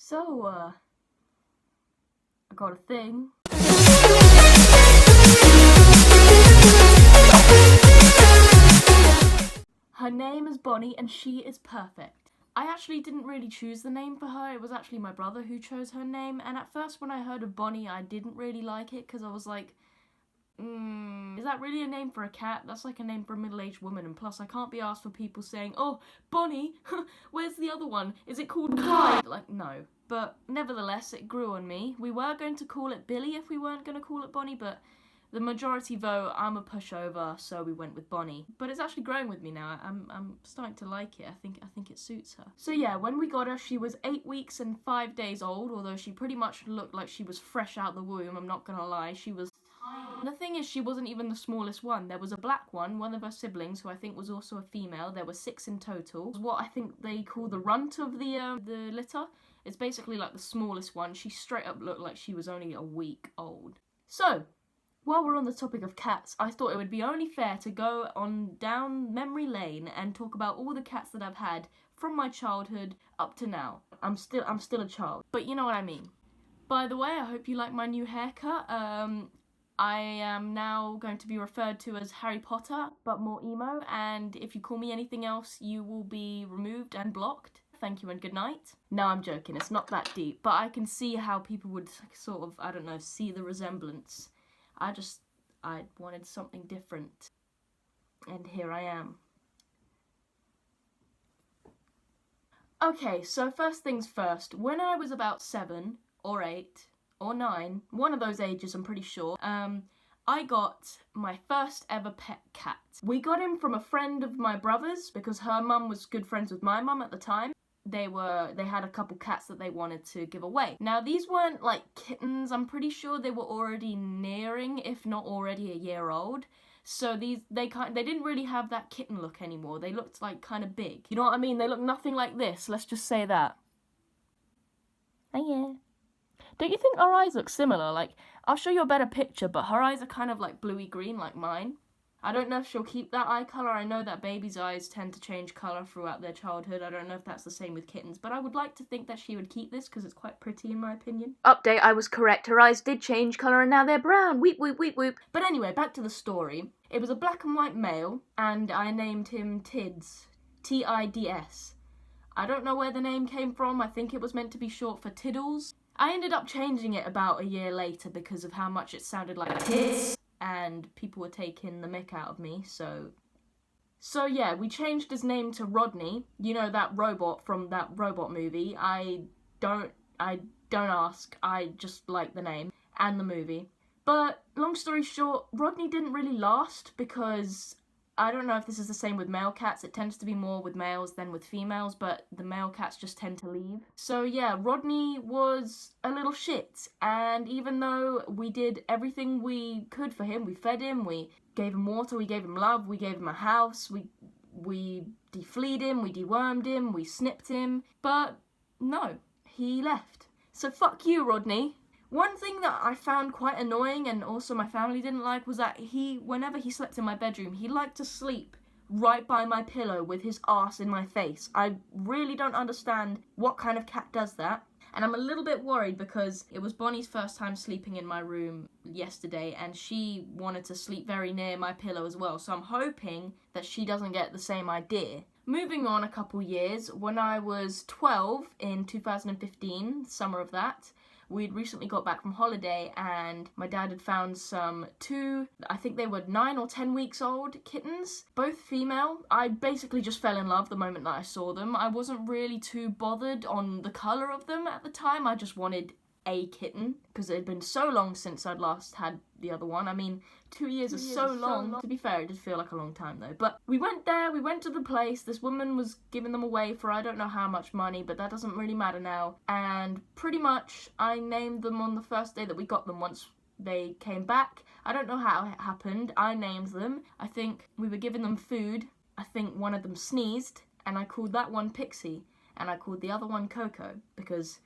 So, I got a thing. Her name is Bonnie and she is perfect. I actually didn't really choose the name for her, it was actually my brother who chose her name, and at first when I heard of Bonnie I didn't really like it because I was like, is that really a name for a cat? That's like a name for a middle-aged woman, and plus I can't be asked for people saying, oh, Bonnie, where's the other one? Is it called Clyde? Like, no. But nevertheless, it grew on me. We were going to call it Billy if we weren't going to call it Bonnie, but the majority vote, I'm a pushover, so we went with Bonnie. But it's actually growing with me now. I'm starting to like it. I think it suits her. So yeah, when we got her, she was 8 weeks and 5 days old, although she pretty much looked like she was fresh out the womb, I'm not gonna lie. She was tiny. The thing is, she wasn't even the smallest one. There was a black one of her siblings, who I think was also a female. There were 6 in total. It was what I think they call the runt of the litter. It's basically like the smallest one. She straight up looked like she was only a week old. So, while we're on the topic of cats, I thought it would be only fair to go on down memory lane and talk about all the cats that I've had from my childhood up to now. I'm still a child, but you know what I mean. By the way, I hope you like my new haircut. I am now going to be referred to as Harry Potter, but more emo, and if you call me anything else, you will be removed and blocked. Thank you and good night. No, I'm joking, it's not that deep, but I can see how people would sort of, I don't know, see the resemblance. I wanted something different, and here I am. Okay, so first things first, when I was about 7 or 8 or 9, one of those ages I'm pretty sure, I got my first ever pet cat. We got him from a friend of my brother's because her mum was good friends with my mum at the time. They had a couple cats that they wanted to give away. Now these weren't like kittens, I'm pretty sure they were already nearing, if not already a year old. So they didn't really have that kitten look anymore. They looked like kind of big. You know what I mean? They look nothing like this, let's just say that. Oh yeah. Don't you think our eyes look similar? Like, I'll show you a better picture, but her eyes are kind of like bluey green like mine. I don't know if she'll keep that eye colour. I know that babies' eyes tend to change colour throughout their childhood. I don't know if that's the same with kittens, but I would like to think that she would keep this because it's quite pretty in my opinion. Update, I was correct. Her eyes did change colour and now they're brown. Weep, weep, weep, weep. But anyway, back to the story. It was a black and white male and I named him Tids. T-I-D-S. I don't know where the name came from. I think it was meant to be short for Tiddles. I ended up changing it about a year later because of how much it sounded like tits. And people were taking the mick out of me, so yeah, we changed his name to Rodney. You know, that robot from that robot movie. I don't ask, I just like the name and the movie. But long story short, Rodney didn't really last because I don't know if this is the same with male cats. It tends to be more with males than with females, but the male cats just tend to leave. So yeah, Rodney was a little shit, and even though we did everything we could for him, we fed him, we gave him water, we gave him love, we gave him a house, we defleed him, we dewormed him, we snipped him, but no, he left. So fuck you, Rodney. One thing that I found quite annoying and also my family didn't like was that whenever he slept in my bedroom, he liked to sleep right by my pillow with his arse in my face. I really don't understand what kind of cat does that. And I'm a little bit worried because it was Bonnie's first time sleeping in my room yesterday and she wanted to sleep very near my pillow as well. So I'm hoping that she doesn't get the same idea. Moving on a couple years, when I was 12 in 2015, summer of that, we'd recently got back from holiday and my dad had found two, I think they were 9 or 10 weeks old kittens, both female. I basically just fell in love the moment that I saw them. I wasn't really too bothered on the colour of them at the time. I just wanted a kitten because it had been so long since I'd last had the other one. I mean, 2 years is so long. To be fair, it did feel like a long time though. But we went there, we went to the place, this woman was giving them away for I don't know how much money, but that doesn't really matter now. And pretty much I named them on the first day that we got them once they came back. I don't know how it happened. I named them. I think we were giving them food. I think one of them sneezed and I called that one Pixie and I called the other one Coco because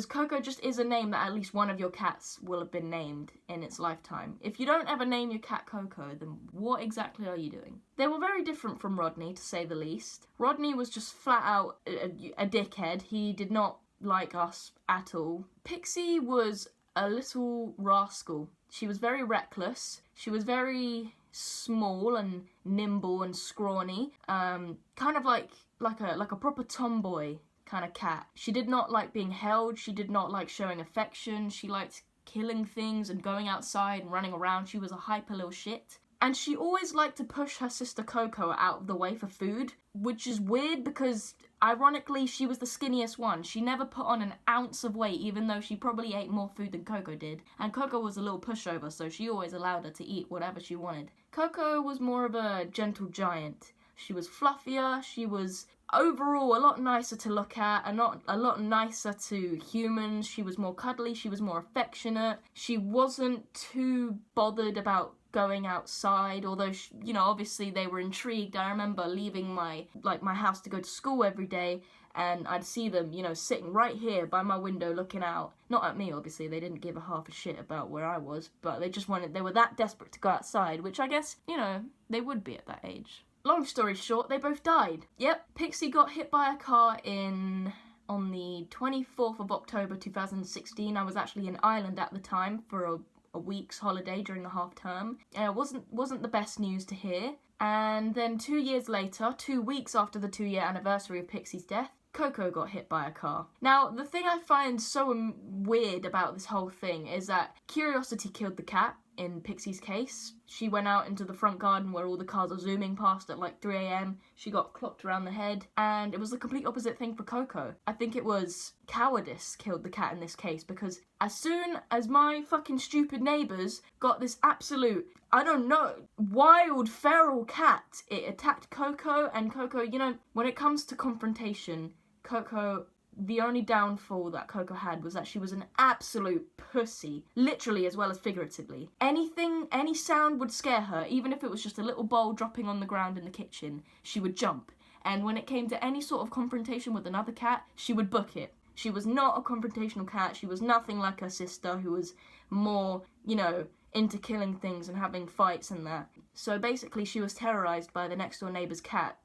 Coco just is a name that at least one of your cats will have been named in its lifetime. If you don't ever name your cat Coco, then what exactly are you doing? They were very different from Rodney, to say the least. Rodney was just flat out a dickhead. He did not like us at all. Pixie was a little rascal. She was very reckless. She was very small and nimble and scrawny. Kind of like a proper tomboy kind of cat. She did not like being held. She did not like showing affection. She liked killing things and going outside and running around. She was a hyper little shit. And she always liked to push her sister Coco out of the way for food, which is weird because, ironically, she was the skinniest one. She never put on an ounce of weight, even though she probably ate more food than Coco did. And Coco was a little pushover, so she always allowed her to eat whatever she wanted. Coco was more of a gentle giant. She was fluffier, she was overall a lot nicer to look at, a lot nicer to humans. She was more cuddly, she was more affectionate. She wasn't too bothered about going outside, although you know, obviously they were intrigued. I remember leaving my house to go to school every day, and I'd see them, you know, sitting right here by my window looking out. Not at me, obviously, they didn't give a half a shit about where I was, but they were that desperate to go outside, which I guess, you know, they would be at that age. Long story short, they both died. Yep, Pixie got hit by a car on the 24th of October 2016. I was actually in Ireland at the time for a week's holiday during the half term. It wasn't the best news to hear. And then 2 years later, 2 weeks after the 2-year anniversary of Pixie's death, Coco got hit by a car. Now, the thing I find so weird about this whole thing is that curiosity killed the cat. In Pixie's case, she went out into the front garden where all the cars are zooming past at like 3 a.m. She got clocked around the head, and it was the complete opposite thing for Coco. I think it was cowardice killed the cat in this case, because as soon as my fucking stupid neighbours got this absolute, I don't know, wild feral cat, it attacked Coco, and Coco, you know, when it comes to confrontation, Coco, the only downfall that Coco had was that she was an absolute pussy, literally as well as figuratively. Any sound would scare her, even if it was just a little bowl dropping on the ground in the kitchen, she would jump. And when it came to any sort of confrontation with another cat, she would book it. She was not a confrontational cat. She was nothing like her sister, who was more, you know, into killing things and having fights and that. So basically she was terrorised by the next door neighbour's cat,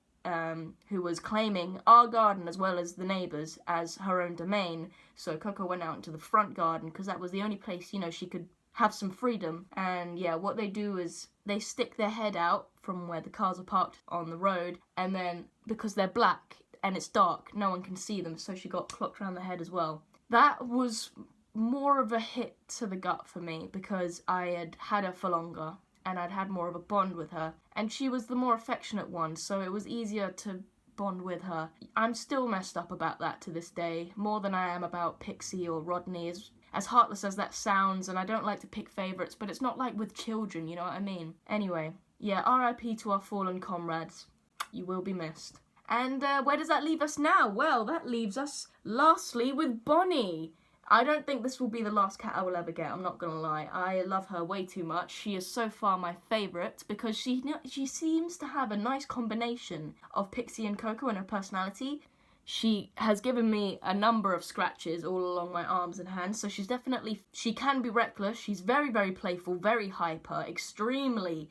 who was claiming our garden as well as the neighbours as her own domain. So Coco went out into the front garden because that was the only place, you know, she could have some freedom. And yeah, what they do is they stick their head out from where the cars are parked on the road, and then because they're black and it's dark, no one can see them, so she got clocked around the head as well. That was more of a hit to the gut for me because I had had her for longer and I'd had more of a bond with her, and she was the more affectionate one, so it was easier to bond with her. I'm still messed up about that to this day, more than I am about Pixie or Rodney, as heartless as that sounds, and I don't like to pick favourites, but it's not like with children, you know what I mean? Anyway, yeah, RIP to our fallen comrades. You will be missed. And where does that leave us now? Well, that leaves us, lastly, with Bonnie. I don't think this will be the last cat I will ever get, I'm not gonna lie. I love her way too much. She is so far my favourite because she seems to have a nice combination of Pixie and Coco in her personality. She has given me a number of scratches all along my arms and hands, so she can be reckless. She's very, very playful, very hyper, extremely,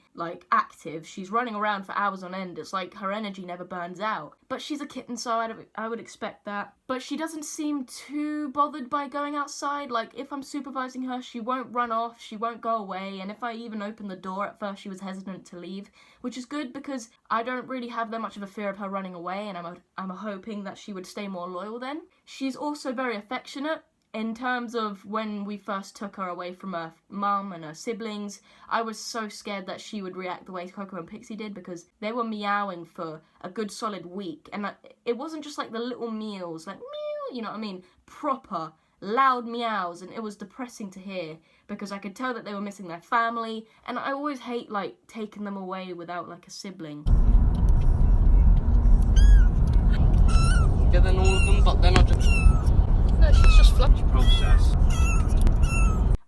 active. She's running around for hours on end. It's like her energy never burns out. But she's a kitten, so I would expect that. But she doesn't seem too bothered by going outside. Like, if I'm supervising her, she won't run off, she won't go away, and if I even open the door, at first she was hesitant to leave, which is good because I don't really have that much of a fear of her running away, and I'm hoping that she would stay more loyal then. She's also very affectionate. In terms of when we first took her away from her mum and her siblings, I was so scared that she would react the way Coco and Pixie did because they were meowing for a good solid week. And it wasn't just like the little meows, like meow, you know what I mean? Proper, loud meows, and it was depressing to hear because I could tell that they were missing their family, and I always hate, taking them away without, a sibling. Yeah, then all of them, but they're not just... No, she's just flush process.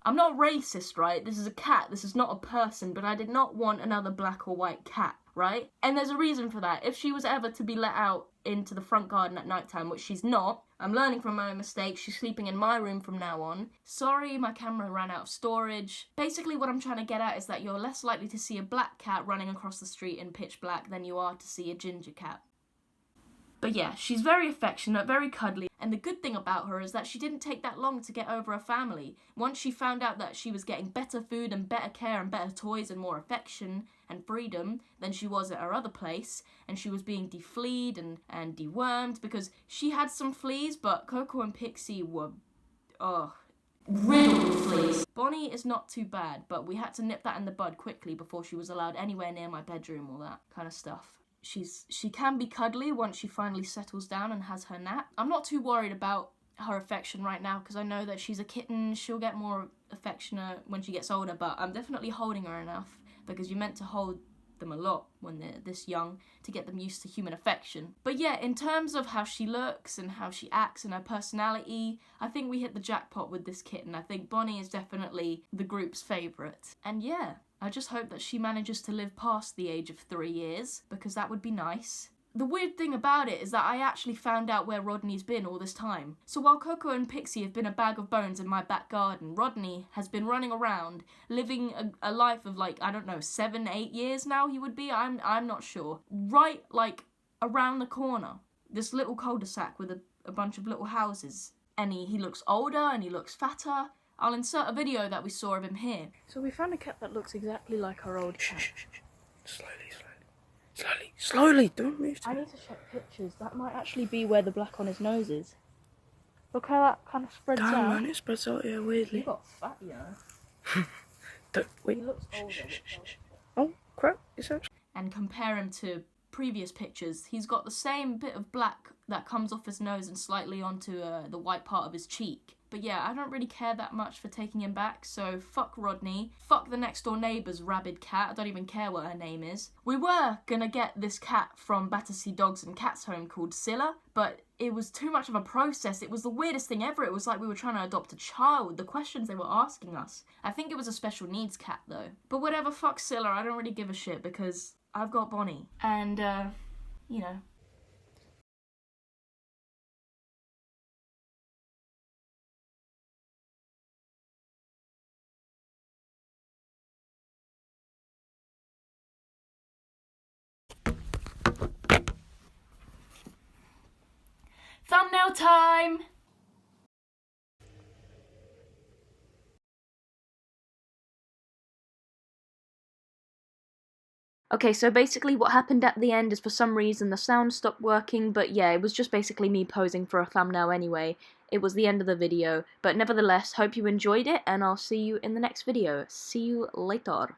I'm not racist, right? This is a cat, this is not a person, but I did not want another black or white cat, right? And there's a reason for that. If she was ever to be let out into the front garden at night time, which she's not, I'm learning from my own mistakes, she's sleeping in my room from now on. Sorry, my camera ran out of storage. Basically what I'm trying to get at is that you're less likely to see a black cat running across the street in pitch black than you are to see a ginger cat. But yeah, she's very affectionate, very cuddly, and the good thing about her is that she didn't take that long to get over her family. Once she found out that she was getting better food and better care and better toys and more affection and freedom than she was at her other place, and she was being defleed and dewormed, because she had some fleas, but Coco and Pixie were, riddled with fleas. Bonnie is not too bad, but we had to nip that in the bud quickly before she was allowed anywhere near my bedroom, all that kind of stuff. She can be cuddly once she finally settles down and has her nap. I'm not too worried about her affection right now because I know that she's a kitten. She'll get more affectionate when she gets older, but I'm definitely holding her enough because you're meant to hold them a lot when they're this young to get them used to human affection. But yeah, in terms of how she looks and how she acts and her personality, I think we hit the jackpot with this kitten. I think Bonnie is definitely the group's favourite. And yeah, I just hope that she manages to live past the age of 3 years, because that would be nice. The weird thing about it is that I actually found out where Rodney's been all this time. So while Coco and Pixie have been a bag of bones in my back garden, Rodney has been running around, living a life of like, I don't know, 7, 8 years now he would be, I'm not sure. Right, like, around the corner. This little cul-de-sac with a bunch of little houses. And he looks older and he looks fatter. I'll insert a video that we saw of him here. So we found a cat that looks exactly like our old cat. Slowly, don't move. I need to check pictures. That might actually be where the black on his nose is. Look how that kind of spreads out. Damn, man, it spreads out here weirdly. He got fat, you know. Wait. He looks older. Oh, crap, it's actually... And compare him to previous pictures, he's got the same bit of black that comes off his nose and slightly onto the white part of his cheek. But yeah, I don't really care that much for taking him back, so fuck Rodney. Fuck the next door neighbour's rabid cat, I don't even care what her name is. We were gonna get this cat from Battersea Dogs and Cats home called Scylla, but it was too much of a process. It was the weirdest thing ever. It was like we were trying to adopt a child, the questions they were asking us. I think it was a special needs cat though. But whatever, fuck Scylla, I don't really give a shit because I've got Bonnie. And, you know. Thumbnail time! Okay, so basically what happened at the end is for some reason the sound stopped working, but yeah, it was just basically me posing for a thumbnail anyway. It was the end of the video, but nevertheless, hope you enjoyed it, and I'll see you in the next video. See you later.